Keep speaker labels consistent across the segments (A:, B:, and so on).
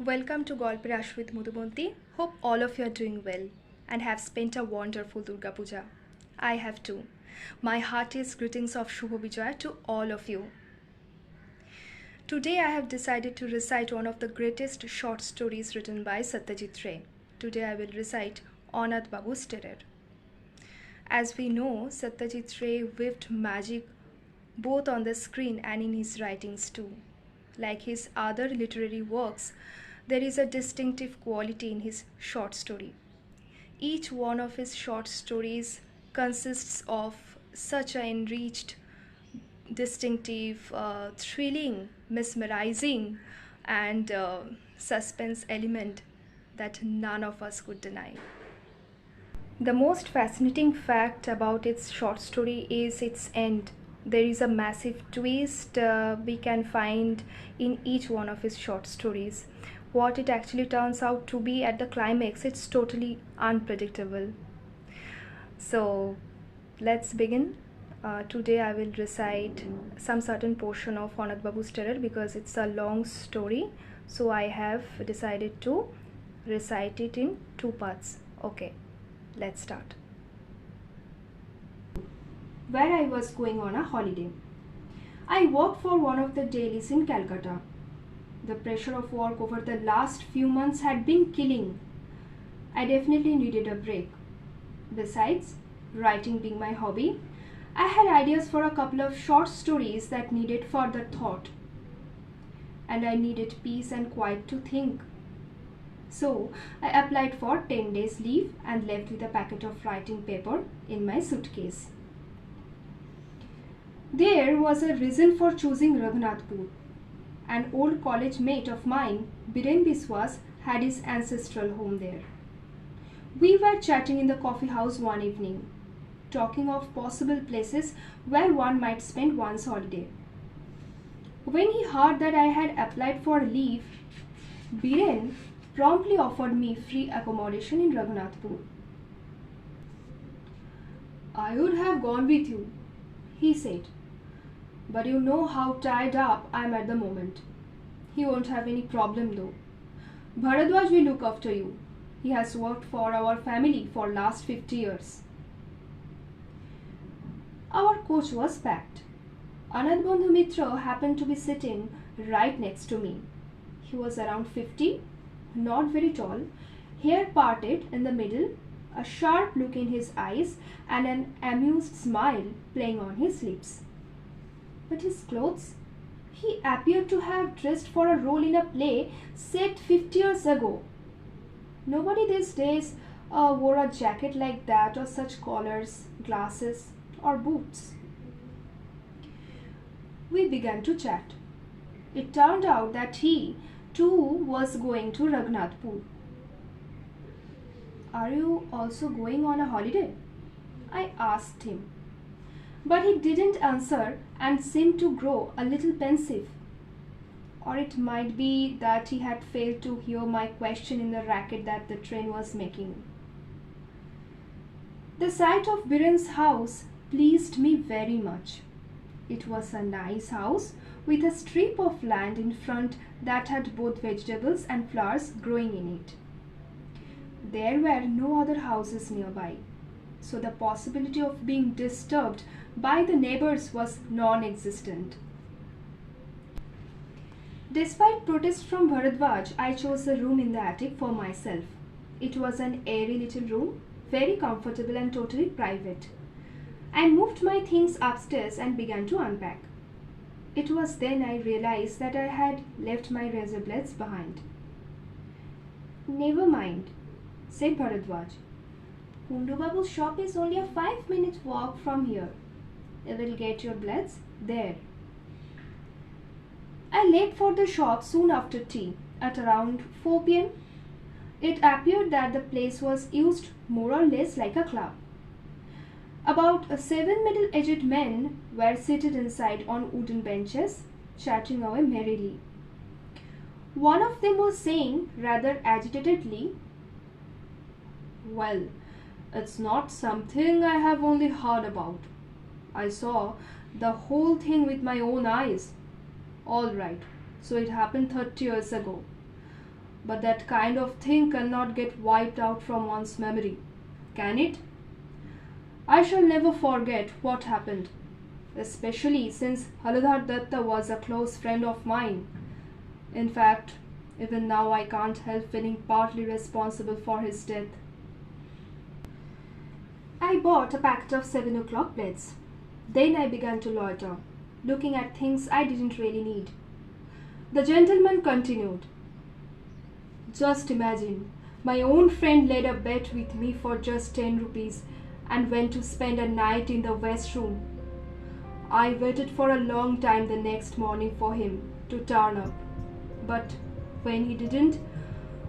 A: Welcome to Golperash with Mudhubanti. Hope all of you are doing well and have spent a wonderful Durga Puja. I have too. My heartiest greetings of Shubho Vijaya to all of you. Today I have decided to recite one of the greatest short stories written by Satyajit Ray. Today I will recite Anath Babu's Terror. As we know, Satyajit Ray weaved magic both on the screen and in his writings too. Like his other literary works, there is a distinctive quality in his short story. Each one of his short stories consists of such an enriched, distinctive, thrilling, mesmerizing, and suspense element that none of us could deny. The most fascinating fact about its short story is its end. There is a massive twist we can find in each one of his short stories. What it actually turns out to be at the climax, it's totally unpredictable. So let's begin. Today I will recite some certain portion of Anath Babu's Terror because it's a long story. So I have decided to recite it in two parts. Okay, let's start. Where I was going on a holiday. I worked for one of the dailies in Calcutta. The pressure of work over the last few months had been killing. I definitely needed a break. Besides, writing being my hobby, I had ideas for a couple of short stories that needed further thought. And I needed peace and quiet to think. So, I applied for 10 days leave and left with a packet of writing paper in my suitcase. There was a reason for choosing Raghunathpur. An old college mate of mine, Bipin, had his ancestral home there. We were chatting in the coffee house one evening, talking of possible places where one might spend one's holiday. When he heard that I had applied for leave, Bipin promptly offered me free accommodation in Raghunathpur. I would have gone with you, he said. But you know how tied up I am at the moment. He won't have any problem though. Bharadwaj will look after you. He has worked for our family for last 50 years. Our coach was packed. Anand Bandhu Mitra happened to be sitting right next to me. He was around 50, not very tall, hair parted in the middle, a sharp look in his eyes and an amused smile playing on his lips. But his clothes? He appeared to have dressed for a role in a play set 50 years ago. Nobody these days wore a jacket like that or such collars, glasses or boots. We began to chat. It turned out that he too was going to Raghunathpur. Are you also going on a holiday? I asked him. But he didn't answer and seemed to grow a little pensive. Or it might be that he had failed to hear my question in the racket that the train was making. The sight of Biren's house pleased me very much. It was a nice house with a strip of land in front that had both vegetables and flowers growing in it. There were no other houses nearby, so the possibility of being disturbed by the neighbors was non-existent. Despite protests from Bharadwaj, I chose a room in the attic for myself. It was an airy little room, very comfortable and totally private. I moved my things upstairs and began to unpack. It was then I realized that I had left my razor blades behind. Never mind, said Bharadwaj. Kundu Babu's shop is only a 5-minute walk from here. You will get your blades there. I left for the shop soon after tea, at around 4 p.m. It appeared that the place was used more or less like a club. About 7 middle-aged men were seated inside on wooden benches, chatting away merrily. One of them was saying rather agitatedly, "Well, it's not something I have only heard about. I saw the whole thing with my own eyes. All right, so it happened 30 years ago. But that kind of thing cannot get wiped out from one's memory, can it? I shall never forget what happened, especially since Haladhar Datta was a close friend of mine. In fact, even now I can't help feeling partly responsible for his death. I bought a packet of 7 o'clock blades. Then I began to loiter, looking at things I didn't really need. The gentleman continued. Just imagine, my own friend laid a bet with me for just 10 rupees and went to spend a night in the West Room. I waited for a long time the next morning for him to turn up. But when he didn't,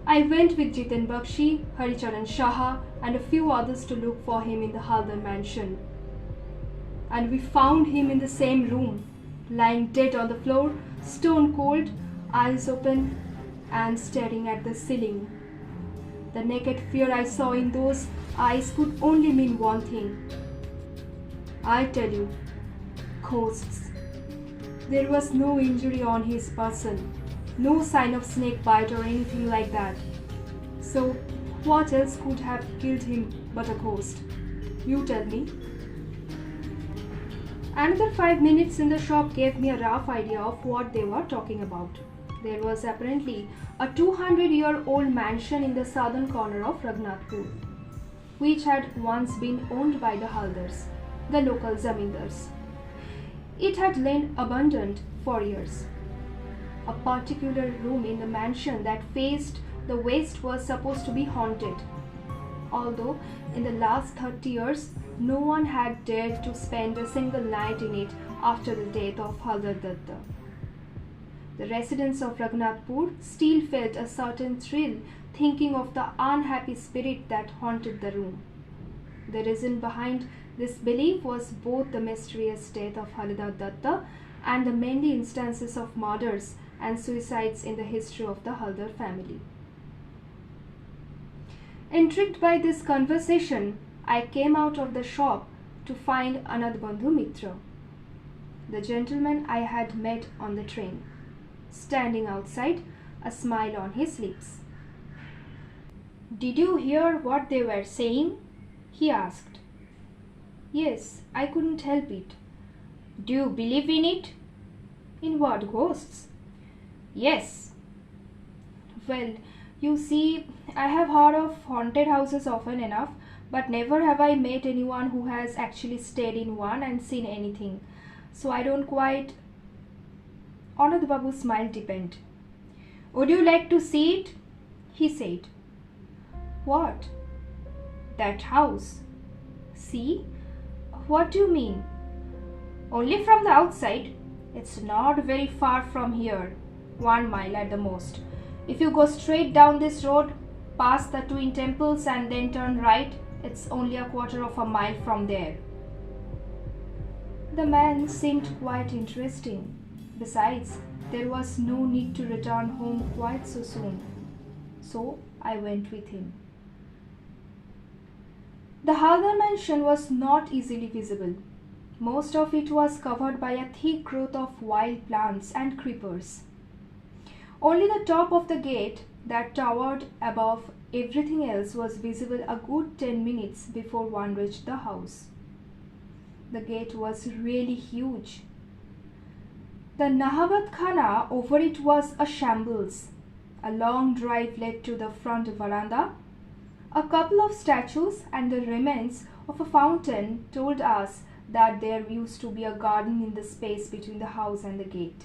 A: I went with Jiten Bakshi, Haricharan Shaha and a few others to look for him in the Haldar mansion. And we found him in the same room, lying dead on the floor, stone cold, eyes open and staring at the ceiling. The naked fear I saw in those eyes could only mean one thing. I tell you, ghosts. There was no injury on his person, no sign of snake bite or anything like that. So, what else could have killed him but a ghost? You tell me. Another 5 minutes in the shop gave me a rough idea of what they were talking about. There was apparently a 200-year-old mansion in the southern corner of Raghunathpur, which had once been owned by the Haldars, the local zamindars. It had lain abandoned for years. A particular room in the mansion that faced the west was supposed to be haunted, although in the last 30 years no one had dared to spend a single night in it after the death of Haldar Datta. The residents of Raghunathpur still felt a certain thrill thinking of the unhappy spirit that haunted the room. The reason behind this belief was both the mysterious death of Haldar Datta and the many instances of murders and suicides in the history of the Haldar family. Intrigued by this conversation, I came out of the shop to find Anath Bandhu Mitra, the gentleman I had met on the train, standing outside, a smile on his lips. "Did you hear what they were saying?" he asked. "Yes, I couldn't help it." "Do you believe in it?" "In what, ghosts?" "Yes." "Well, you see, I have heard of haunted houses often enough, but never have I met anyone who has actually stayed in one and seen anything. So I don't quite..." Anath Babu smiled deepened. "Would you like to see it?" he said. "What?" "That house." "See? What do you mean?" "Only from the outside. It's not very far from here, 1 mile at the most. If you go straight down this road, past the twin temples and then turn right, it's only a quarter of a mile from there." The man seemed quite interesting. Besides, there was no need to return home quite so soon. So I went with him. The Haldar mansion was not easily visible. Most of it was covered by a thick growth of wild plants and creepers. Only the top of the gate that towered above everything else was visible a good 10 minutes before one reached the house. The gate was really huge. The Nahabat Khana over it was a shambles. A long drive led to the front veranda. A couple of statues and the remains of a fountain told us that there used to be a garden in the space between the house and the gate.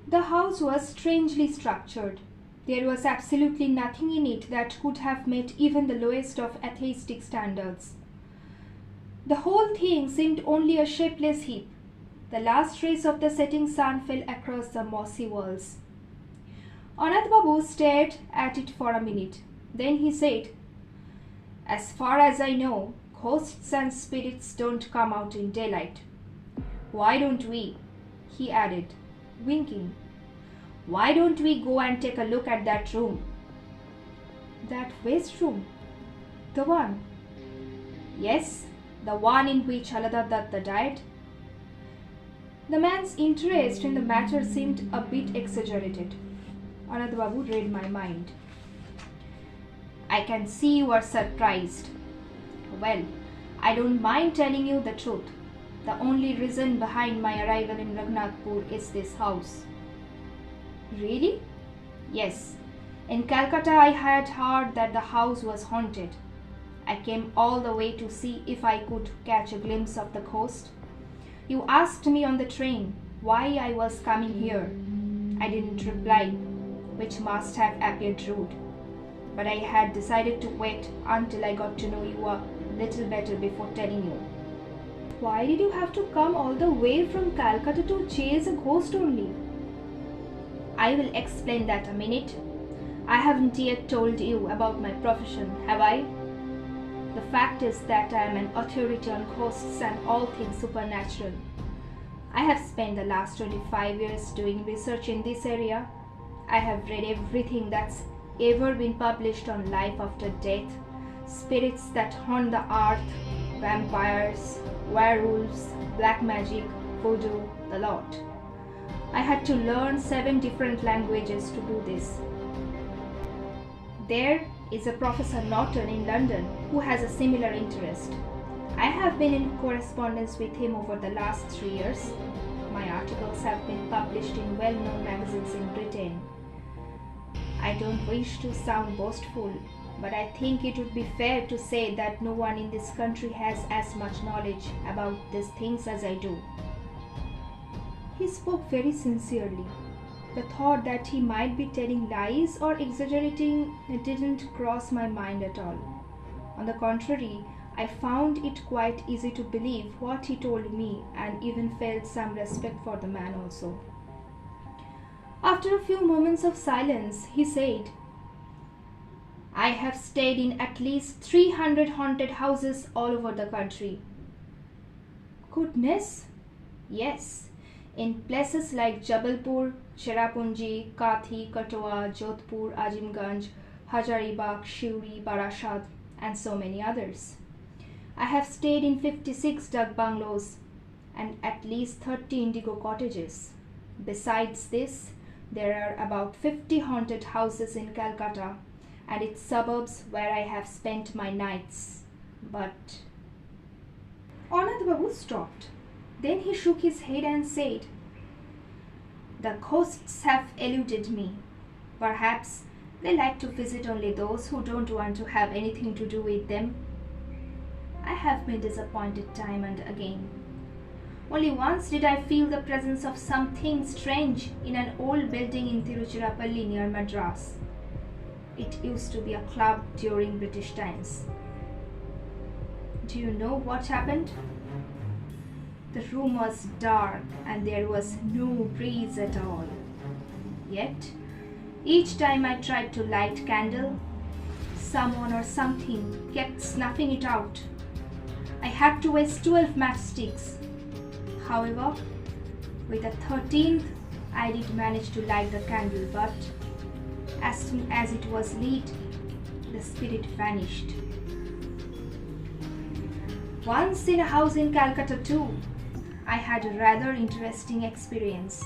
A: The house was strangely structured. There was absolutely nothing in it that could have met even the lowest of atheistic standards. The whole thing seemed only a shapeless heap. The last rays of the setting sun fell across the mossy walls. Anath Babu stared at it for a minute. Then he said, "As far as I know, ghosts and spirits don't come out in daylight. Why don't we?" he added, winking. "Why don't we go and take a look at that room?" "That west room? The one?" "Yes, the one in which Haldar Datta died." The man's interest in the matter seemed a bit exaggerated. Anath Babu read my mind. I can see you are surprised. Well, I don't mind telling you the truth. The only reason behind my arrival in Raghunathpur is this house. Really? Yes. In Calcutta, I had heard that the house was haunted. I came all the way to see if I could catch a glimpse of the ghost. You asked me on the train why I was coming here. I didn't reply, which must have appeared rude. But I had decided to wait until I got to know you a little better before telling you. Why did you have to come all the way from Calcutta to chase a ghost only? I will explain that a minute. I haven't yet told you about my profession, have I? The fact is that I am an authority on ghosts and all things supernatural. I have spent the last 25 years doing research in this area. I have read everything that's ever been published on life after death, spirits that haunt the earth, vampires, werewolves, black magic, voodoo, the lot. I had to learn 7 different languages to do this. There is a Professor Norton in London who has a similar interest. I have been in correspondence with him over the last 3 years. My articles have been published in well-known magazines in Britain. I don't wish to sound boastful, but I think it would be fair to say that no one in this country has as much knowledge about these things as I do. He spoke very sincerely. The thought that he might be telling lies or exaggerating didn't cross my mind at all. On the contrary, I found it quite easy to believe what he told me and even felt some respect for the man also. After a few moments of silence, he said, I have stayed in at least 300 haunted houses all over the country. Goodness? Yes, in places like Jabalpur, Cherrapunji, Kathi, Katwa, Jodhpur, Azimganj, Hazaribagh, Shiuri, Barasat, and so many others. I have stayed in 56 duck bungalows and at least 30 indigo cottages. Besides this, there are about 50 haunted houses in Calcutta and its suburbs where I have spent my nights. But Anath Babu stopped. Then he shook his head and said, The ghosts have eluded me. Perhaps they like to visit only those who don't want to have anything to do with them. I have been disappointed time and again. Only once did I feel the presence of something strange in an old building in Tiruchirappalli near Madras. It used to be a club during British times. Do you know what happened? The room was dark and there was no breeze at all. Yet, each time I tried to light candle, someone or something kept snuffing it out. I had to waste 12 matchsticks. However, with the 13th, I did manage to light the candle, but as soon as it was lit, the spirit vanished. Once in a house in Calcutta too, I had a rather interesting experience.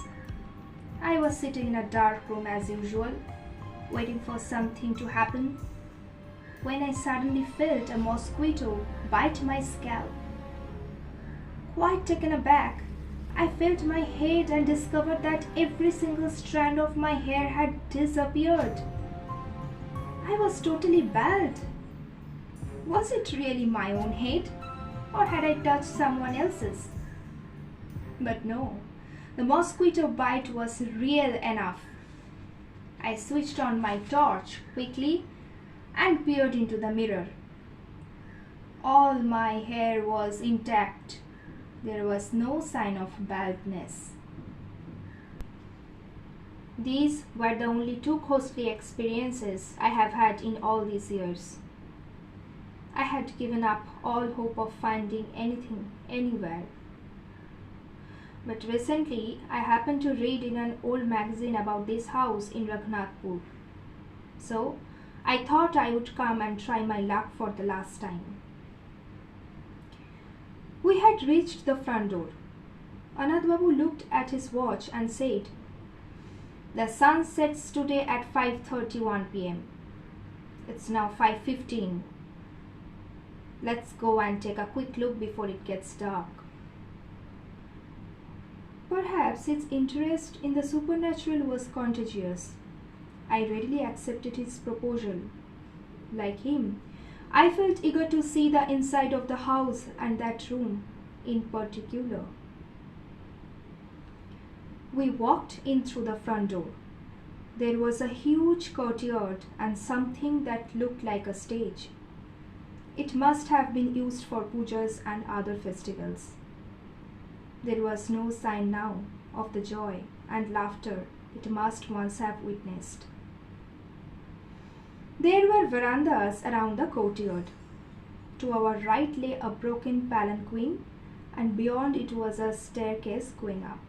A: I was sitting in a dark room as usual, waiting for something to happen, when I suddenly felt a mosquito bite my scalp. Quite taken aback, I felt my head and discovered that every single strand of my hair had disappeared. I was totally bald. Was it really my own head, or had I touched someone else's? But no, the mosquito bite was real enough. I switched on my torch quickly and peered into the mirror. All my hair was intact. There was no sign of baldness. These were the only 2 ghostly experiences I have had in all these years. I had given up all hope of finding anything anywhere. But recently, I happened to read in an old magazine about this house in Raghunathpur. So, I thought I would come and try my luck for the last time. We had reached the front door. Anath Babu looked at his watch and said, The sun sets today at 5:31 p.m. It's now 5:15. Let's go and take a quick look before it gets dark. Perhaps its interest in the supernatural was contagious. I readily accepted his proposal. Like him, I felt eager to see the inside of the house and that room in particular. We walked in through the front door. There was a huge courtyard and something that looked like a stage. It must have been used for pujas and other festivals. There was no sign now of the joy and laughter it must once have witnessed. There were verandas around the courtyard. To our right lay a broken palanquin, and beyond it was a staircase going up.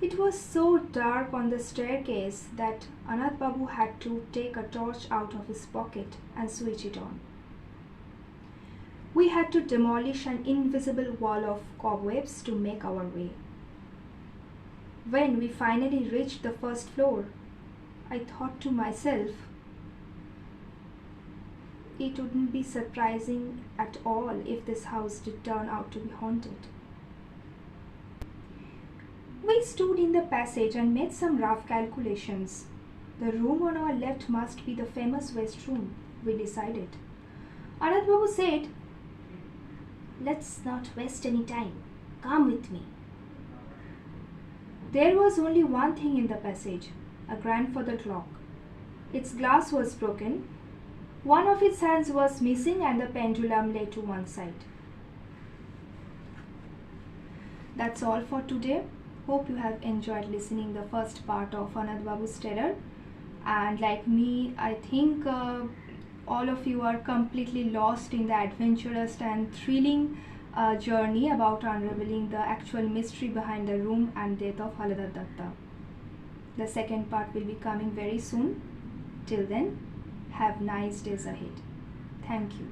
A: It was so dark on the staircase that Anath Babu had to take a torch out of his pocket and switch it on. We had to demolish an invisible wall of cobwebs to make our way. When we finally reached the first floor, I thought to myself, it wouldn't be surprising at all if this house did turn out to be haunted. We stood in the passage and made some rough calculations. The room on our left must be the famous West Room, we decided. Anath Babu said, "Let's not waste any time. Come with me." There was only one thing in the passage, a grandfather clock. Its glass was broken. One of its hands was missing and the pendulum lay to one side. That's all for today. Hope you have enjoyed listening the first part of Anath Babu's Terror. And like me, I think all of you are completely lost in the adventurous and thrilling journey about unraveling the actual mystery behind the room and death of Halada Datta. The second part will be coming very soon. Till then, have nice days ahead. Thank you.